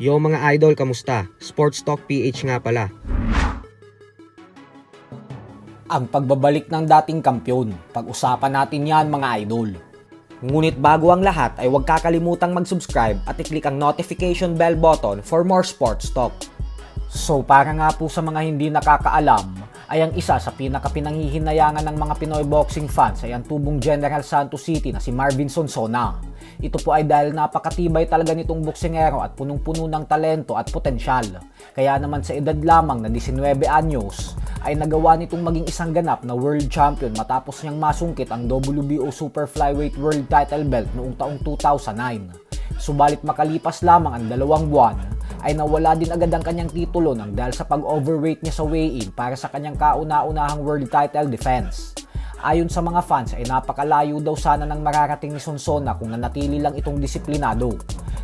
Yo mga idol, kamusta? Sports Talk PH nga pala. Ang pagbabalik ng dating kampyon, pag-usapan natin yan mga idol. Ngunit bago ang lahat ay huwag kakalimutang mag-subscribe at i-click ang notification bell button for more sports talk. So para nga po sa mga hindi nakakaalam, ay ang isa sa pinakapinanghihinayangan ng mga Pinoy boxing fans ay ang tubong General Santos City na si Marvin Sonsona. Ito po ay dahil napakatibay talaga nitong boksingero at punong-puno ng talento at potensyal. Kaya naman sa edad lamang na 19 anyos, ay nagawa nitong maging isang ganap na world champion matapos niyang masungkit ang WBO Super Flyweight World Title Belt noong taong 2009. Subalit makalipas lamang ang 2 buwan, ay nawala din agad ang kanyang titulo nang dahil sa pag-overweight niya sa weigh-in para sa kanyang kauna-unahang world title defense. Ayon sa mga fans ay napakalayo daw sana ng mararating ni Sonsona kung nanatili lang itong disiplinado.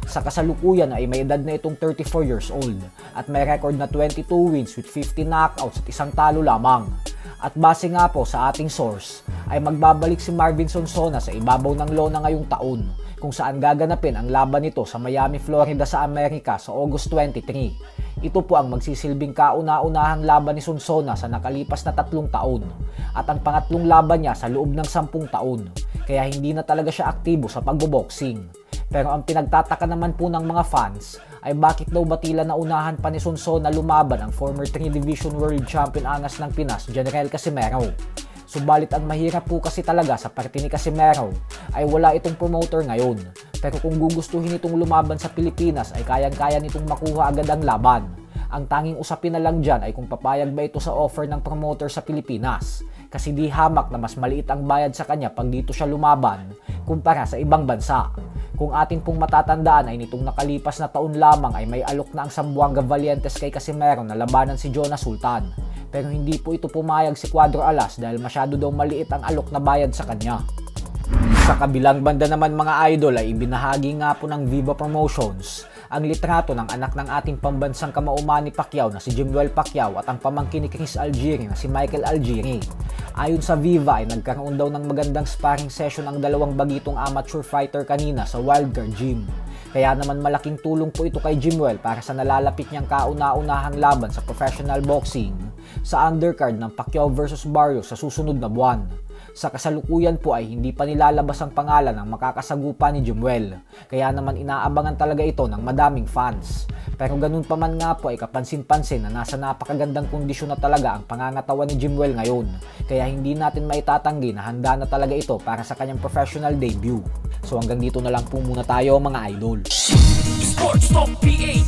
Sa kasalukuyan ay may edad na itong 34 years old at may record na 22 wins with 50 knockouts at isang talo lamang. At base nga po sa ating source ay magbabalik si Marvin Sonsona sa ibabaw ng lona ngayong taon kung saan gaganapin ang laban nito sa Miami, Florida sa Amerika sa August 23. Ito po ang magsisilbing kauna-unahang laban ni Sonsona sa nakalipas na 3 taon at ang pangatlong laban niya sa loob ng 10 taon, kaya hindi na talaga siya aktibo sa pagboboxing. Pero ang pinagtataka naman po ng mga fans ay bakit daw ba tila naunahan pa ni Sonsona lumaban ang former 3 Division World Champion angas ng Pinas, General Casimero. Subalit ang mahirap po kasi talaga sa parte ni Casimero ay wala itong promoter ngayon. Pero kung gugustuhin itong lumaban sa Pilipinas ay kayang-kaya nitong makuha agad ang laban. Ang tanging usapin na lang dyan ay kung papayag ba ito sa offer ng promoter sa Pilipinas. Kasi di hamak na mas maliit ang bayad sa kanya pag dito siya lumaban kumpara sa ibang bansa. Kung atin pong matatandaan ay nitong nakalipas na taon lamang ay may alok na ang Zamboanga Valientes kay Casimero na labanan si Jonas Sultan. Pero hindi po ito pumayag si Cuadro Alas dahil masyado daw maliit ang alok na bayad sa kanya. Sa kabilang banda naman mga idol ay ibinahagi nga po ng Viva Promotions ang litrato ng anak ng ating pambansang kamauman ni Pacquiao na si Jimwell Pacquiao at ang pamangkin ni Chris Algieri na si Michael Algieri. Ayon sa Viva ay nagkaroon daw ng magandang sparring session ang dalawang bagitong amateur fighter kanina sa Wildcard Gym. Kaya naman malaking tulong po ito kay Jimwell para sa nalalapit niyang kauna-unahang laban sa professional boxing sa undercard ng Pacquiao vs Barrios sa susunod na buwan. Sa kasalukuyan po ay hindi pa nilalabas ang pangalan ng makakasagupa ni Jimwell, kaya naman inaabangan talaga ito ng madaming fans. Pero ganun pa man nga po ay kapansin-pansin na nasa napakagandang kondisyon na talaga ang pangangatawan ni Jimwell ngayon, kaya hindi natin maitatanggi na handa na talaga ito para sa kanyang professional debut. So hanggang dito na lang po muna tayo mga idol. Sports Talk PH.